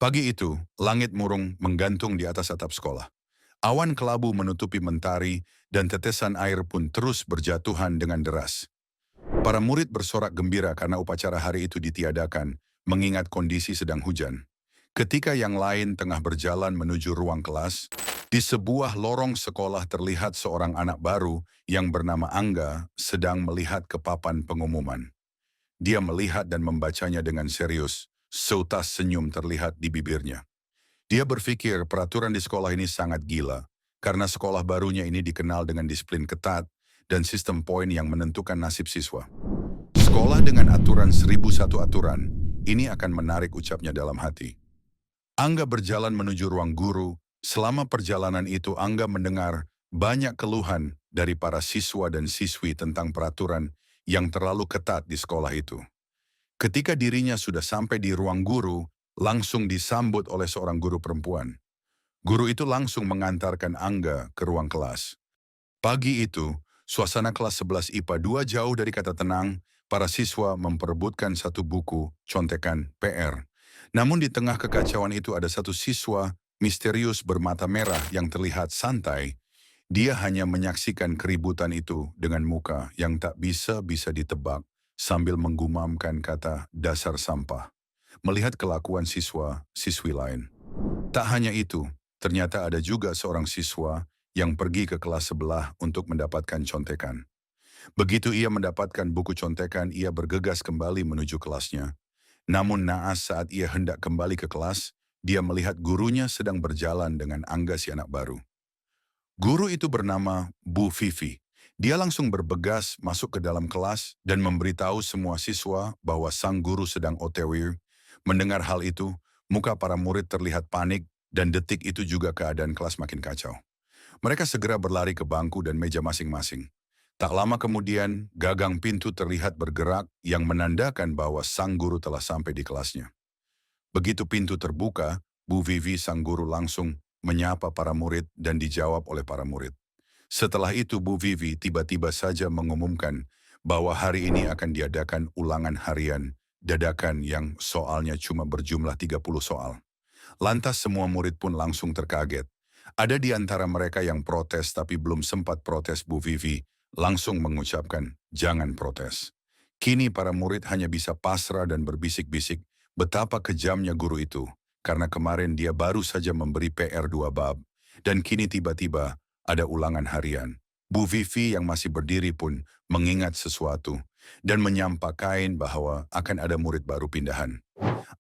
Pagi itu, langit murung menggantung di atas atap sekolah. Awan kelabu menutupi mentari dan tetesan air pun terus berjatuhan dengan deras. Para murid bersorak gembira karena upacara hari itu ditiadakan, mengingat kondisi sedang hujan. Ketika yang lain tengah berjalan menuju ruang kelas, di sebuah lorong sekolah terlihat seorang anak baru yang bernama Angga sedang melihat ke papan pengumuman. Dia melihat dan membacanya dengan serius, seutas senyum terlihat di bibirnya. Dia berpikir peraturan di sekolah ini sangat gila, karena sekolah barunya ini dikenal dengan disiplin ketat dan sistem poin yang menentukan nasib siswa. Sekolah dengan aturan 1001 aturan, ini akan menarik ucapnya dalam hati. Angga berjalan menuju ruang guru. Selama perjalanan itu Angga mendengar banyak keluhan dari para siswa dan siswi tentang peraturan yang terlalu ketat di sekolah itu. Ketika dirinya sudah sampai di ruang guru, langsung disambut oleh seorang guru perempuan. Guru itu langsung mengantarkan Angga ke ruang kelas. Pagi itu, suasana kelas 11 IPA 2 jauh dari kata tenang, para siswa memperebutkan satu buku, contekan, PR. Namun di tengah kekacauan itu ada satu siswa misterius bermata merah yang terlihat santai. Dia hanya menyaksikan keributan itu dengan muka yang tak bisa-bisa ditebak sambil menggumamkan kata dasar sampah. Melihat kelakuan siswa-siswi lain. Tak hanya itu, ternyata ada juga seorang siswa yang pergi ke kelas sebelah untuk mendapatkan contekan. Begitu ia mendapatkan buku contekan, ia bergegas kembali menuju kelasnya. Namun naas saat ia hendak kembali ke kelas, dia melihat gurunya sedang berjalan dengan Angga si anak baru. Guru itu bernama Bu Vivi. Dia langsung bergegas masuk ke dalam kelas dan memberitahu semua siswa bahwa sang guru sedang OTW. Mendengar hal itu, muka para murid terlihat panik dan detik itu juga keadaan kelas makin kacau. Mereka segera berlari ke bangku dan meja masing-masing. Tak lama kemudian, gagang pintu terlihat bergerak yang menandakan bahwa sang guru telah sampai di kelasnya. Begitu pintu terbuka, Bu Vivi sang guru langsung menyapa para murid dan dijawab oleh para murid. Setelah itu Bu Vivi tiba-tiba saja mengumumkan bahwa hari ini akan diadakan ulangan harian dadakan yang soalnya cuma berjumlah 30 soal. Lantas semua murid pun langsung terkaget. Ada di antara mereka yang protes tapi belum sempat protes. Bu Vivi langsung mengucapkan, jangan protes. Kini para murid hanya bisa pasrah dan berbisik-bisik betapa kejamnya guru itu. Karena kemarin dia baru saja memberi PR 2 bab. Dan kini tiba-tiba ada ulangan harian. Bu Vivi yang masih berdiri pun mengingat sesuatu dan menyampaikan bahwa akan ada murid baru pindahan.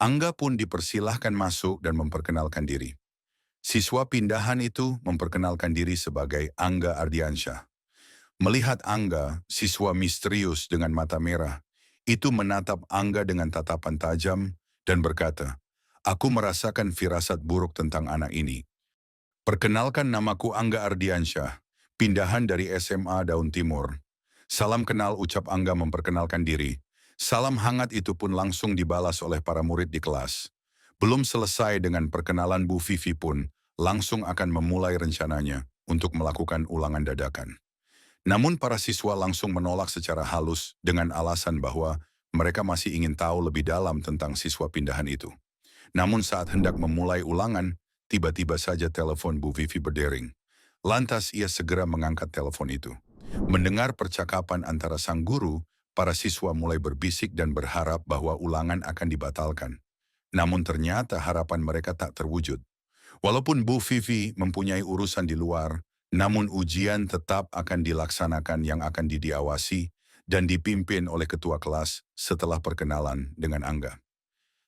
Angga pun dipersilahkan masuk dan memperkenalkan diri. Siswa pindahan itu memperkenalkan diri sebagai Angga Ardiansyah. Melihat Angga, siswa misterius dengan mata merah, itu menatap Angga dengan tatapan tajam dan berkata, "Aku merasakan firasat buruk tentang anak ini. Perkenalkan, namaku Angga Ardiansyah, pindahan dari SMA Daun Timur." Salam kenal, ucap Angga memperkenalkan diri. Salam hangat itu pun langsung dibalas oleh para murid di kelas. Belum selesai dengan perkenalan, Bu Vivi pun langsung akan memulai rencananya untuk melakukan ulangan dadakan. Namun para siswa langsung menolak secara halus dengan alasan bahwa mereka masih ingin tahu lebih dalam tentang siswa pindahan itu. Namun saat hendak memulai ulangan, tiba-tiba saja telepon Bu Vivi berdering. Lantas ia segera mengangkat telepon itu. Mendengar percakapan antara sang guru, para siswa mulai berbisik dan berharap bahwa ulangan akan dibatalkan. Namun ternyata harapan mereka tak terwujud. Walaupun Bu Vivi mempunyai urusan di luar, namun ujian tetap akan dilaksanakan yang akan diawasi dan dipimpin oleh ketua kelas setelah perkenalan dengan Angga.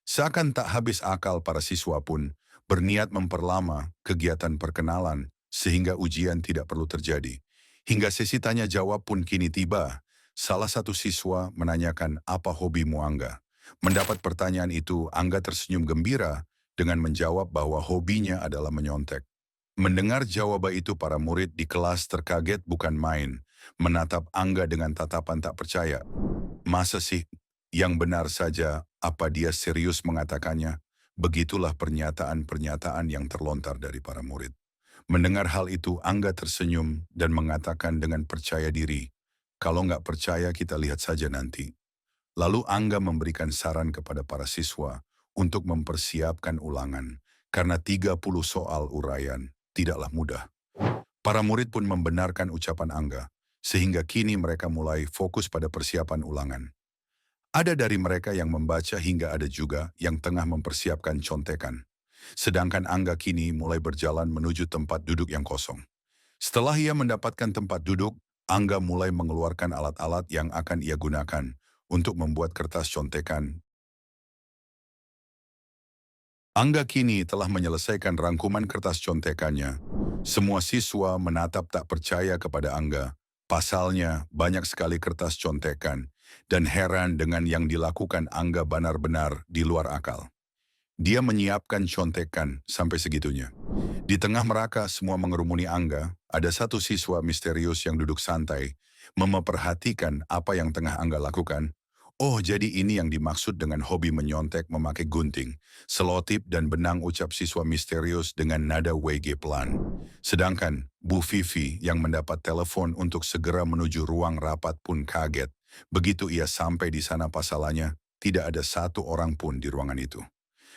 Seakan tak habis akal, para siswa pun berniat memperlama kegiatan perkenalan sehingga ujian tidak perlu terjadi. Hingga sesi tanya jawab pun kini tiba. Salah satu siswa menanyakan, apa hobimu Angga? Mendapat pertanyaan itu, Angga tersenyum gembira dengan menjawab bahwa hobinya adalah menyontek. Mendengar jawaban itu para murid di kelas terkaget bukan main, menatap Angga dengan tatapan tak percaya. Masa sih? Yang benar saja, apa dia serius mengatakannya? Begitulah pernyataan-pernyataan yang terlontar dari para murid. Mendengar hal itu, Angga tersenyum dan mengatakan dengan percaya diri, kalau nggak percaya kita lihat saja nanti. Lalu Angga memberikan saran kepada para siswa untuk mempersiapkan ulangan, karena 30 soal uraian tidaklah mudah. Para murid pun membenarkan ucapan Angga, sehingga kini mereka mulai fokus pada persiapan ulangan. Ada dari mereka yang membaca hingga ada juga yang tengah mempersiapkan contekan. Sedangkan Angga kini mulai berjalan menuju tempat duduk yang kosong. Setelah ia mendapatkan tempat duduk, Angga mulai mengeluarkan alat-alat yang akan ia gunakan untuk membuat kertas contekan. Angga kini telah menyelesaikan rangkuman kertas contekannya. Semua siswa menatap tak percaya kepada Angga. Pasalnya, banyak sekali kertas contekan dan heran dengan yang dilakukan Angga benar-benar di luar akal. Dia menyiapkan contekan sampai segitunya. Di tengah mereka semua mengerumuni Angga, ada satu siswa misterius yang duduk santai, memperhatikan apa yang tengah Angga lakukan. Oh, jadi ini yang dimaksud dengan hobi menyontek memakai gunting, selotip dan benang, ucap siswa misterius dengan nada WG pelan. Sedangkan Bu Vivi yang mendapat telepon untuk segera menuju ruang rapat pun kaget. Begitu ia sampai di sana pasalnya, tidak ada satu orang pun di ruangan itu.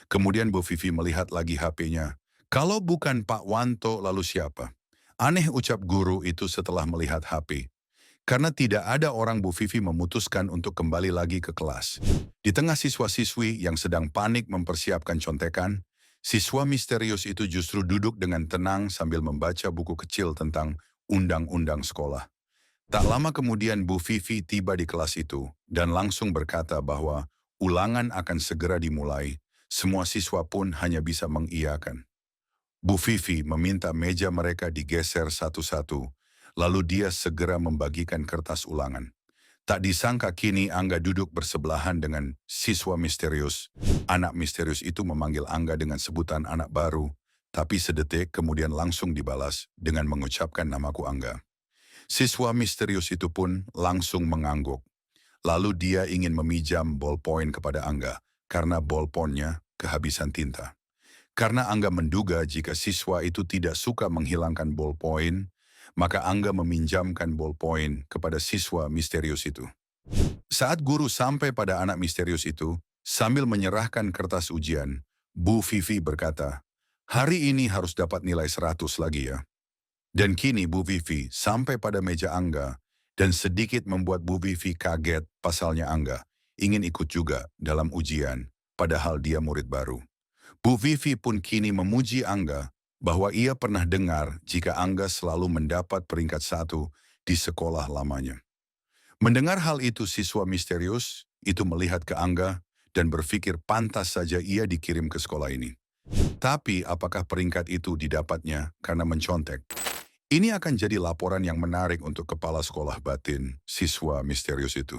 Kemudian Bu Vivi melihat lagi HP-nya. Kalau bukan Pak Wanto lalu siapa? Aneh, ucap guru itu setelah melihat HP. Karena tidak ada orang, Bu Vivi memutuskan untuk kembali lagi ke kelas. Di tengah siswa-siswi yang sedang panik mempersiapkan contekan, siswa misterius itu justru duduk dengan tenang sambil membaca buku kecil tentang undang-undang sekolah. Tak lama kemudian Bu Vivi tiba di kelas itu dan langsung berkata bahwa ulangan akan segera dimulai. Semua siswa pun hanya bisa mengiyakan. Bu Vivi meminta meja mereka digeser satu-satu, lalu dia segera membagikan kertas ulangan. Tak disangka kini Angga duduk bersebelahan dengan siswa misterius. Anak misterius itu memanggil Angga dengan sebutan anak baru, tapi sedetik kemudian langsung dibalas dengan mengucapkan namaku Angga. Siswa misterius itu pun langsung mengangguk. Lalu dia ingin meminjam ballpoint kepada Angga, karena ballpointnya kehabisan tinta. Karena Angga menduga jika siswa itu tidak suka menghilangkan ballpoint, maka Angga meminjamkan ballpoint kepada siswa misterius itu. Saat guru sampai pada anak misterius itu, sambil menyerahkan kertas ujian, Bu Vivi berkata, "Hari ini harus dapat nilai 100 lagi ya." Dan kini Bu Vivi sampai pada meja Angga dan sedikit membuat Bu Vivi kaget pasalnya Angga ingin ikut juga dalam ujian, padahal dia murid baru. Bu Vivi pun kini memuji Angga bahwa ia pernah dengar jika Angga selalu mendapat peringkat 1 di sekolah lamanya. Mendengar hal itu, siswa misterius itu melihat ke Angga dan berpikir pantas saja ia dikirim ke sekolah ini. Tapi apakah peringkat itu didapatnya karena mencontek? Ini akan jadi laporan yang menarik untuk kepala sekolah batin siswa misterius itu.